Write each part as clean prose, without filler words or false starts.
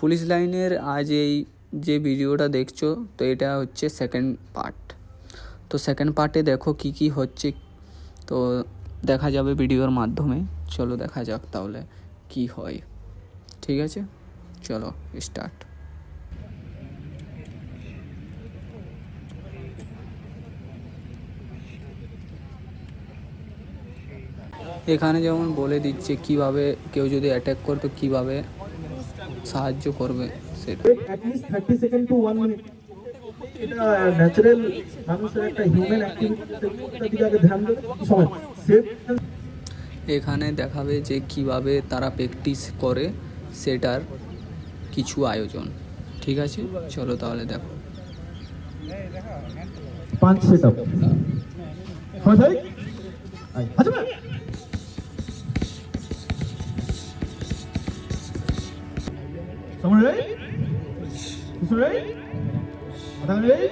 Police লাইনের আজ এই যে ভিডিওটা দেখছো, তো এটা হচ্ছে সেকেন্ড পার্ট। তো সেকেন্ড পার্টে দেখো কি কি হচ্ছে, তো দেখা যাবে ভিডিওর মাধ্যমে। চলো দেখা যাক তাহলে কি হয়। ঠিক আছে, চলো স্টার্ট। এখানে যেমন বলে দিচ্ছে কিভাবে কেউ যদি অ্যাটাক করে তো কীভাবে সাহায্য করবে সেটা। অ্যাটলিস্ট 30 সেকেন্ড টু 1 মিনিট, এটা ন্যাচারাল মানুষের একটা হিউম্যান অ্যাক্টিভিটির দিকে আগে ধ্যান দেবে সময় সেভ। এখানে দেখাবে যে কিভাবে তারা প্র্যাকটিস করে সেটার কিছু আয়োজন। ঠিক আছে, চলো তাহলে দেখো। 5 সেটআপ হয় ভাই। আচ্ছা Someone ready? Who's ready? Are you ready?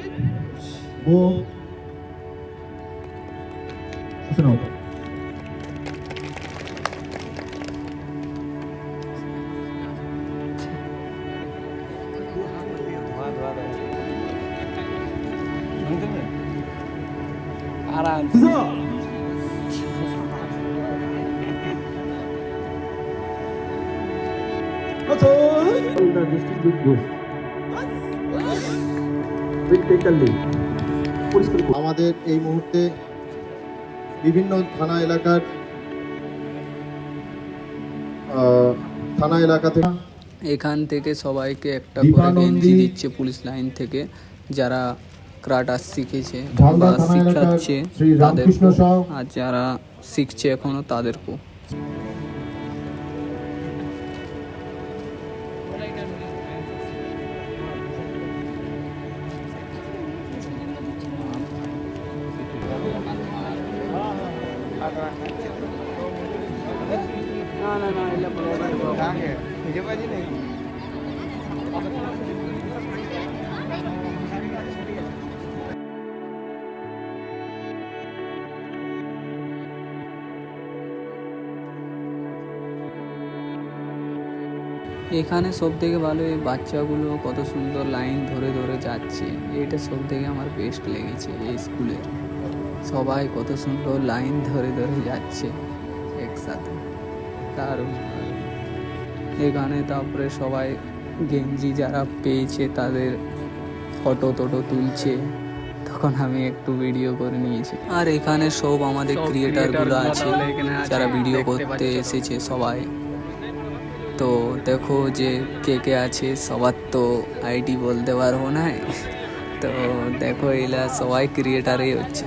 Go. Listen up. আরাম। The district will go. Will take a lead. আমাদের এই মুহূর্তে বিভিন্ন থানা এলাকা থেকে এখান থেকে সবাইকে একটা করে গেঞ্জি দিচ্ছে পুলিশ লাইন থেকে, যারা ক্রাটাস শিখেছে বা শিখাচ্ছে তাদেরকে, আর যারা শিখছে এখনো তাদেরকেও। এখানে সব থেকে ভালো এই বাচ্চাগুলো কত সুন্দর লাইন ধরে ধরে যাচ্ছে, এটা সব থেকে আমার বেস্ট লেগেছে এই স্কুলের। সবাই কত সুন্দর লাইন ধরে ধরে যাচ্ছে একসাথে, দারুণ। এখানে তারপরে সবাই গেঞ্জি যারা পেয়েছে তাদের ফটো টটো তুলছে, তখন আমি একটু ভিডিও করে নিয়েছি। আর এখানে সব আমাদের ক্রিয়েটারগুলো আছে যারা ভিডিও করতে এসেছে সবাই। তো দেখো যে কে কে আছে, সবার তো আইডি বলতে পারবো না, তো দেখো এলা সবাই ক্রিয়েটারই হচ্ছে।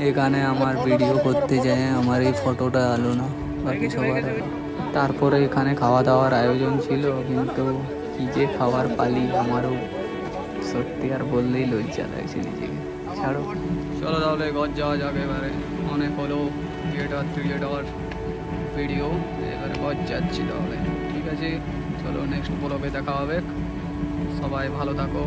এখানে আমার ভিডিও করতে যায় আমার এই ফটোটা আলো না, বাকি সবার। তারপরে এখানে খাওয়া দাওয়ার আয়োজন ছিল, কিন্তু কি যে খাবার পালি আমারও সত্যি আর বললেই লজ্জা লাগছে নিজেকে। ছাড়ো, চলো তাহলে ঘর যাওয়া যাবে। এবারে অনেক হলো থিয়েটার ভিডিও, এবারে ঘর যাচ্ছি তাহলে। ঠিক আছে, চলো নেক্সট ব্লগে দেখা হবে। সবাই ভালো থাকো।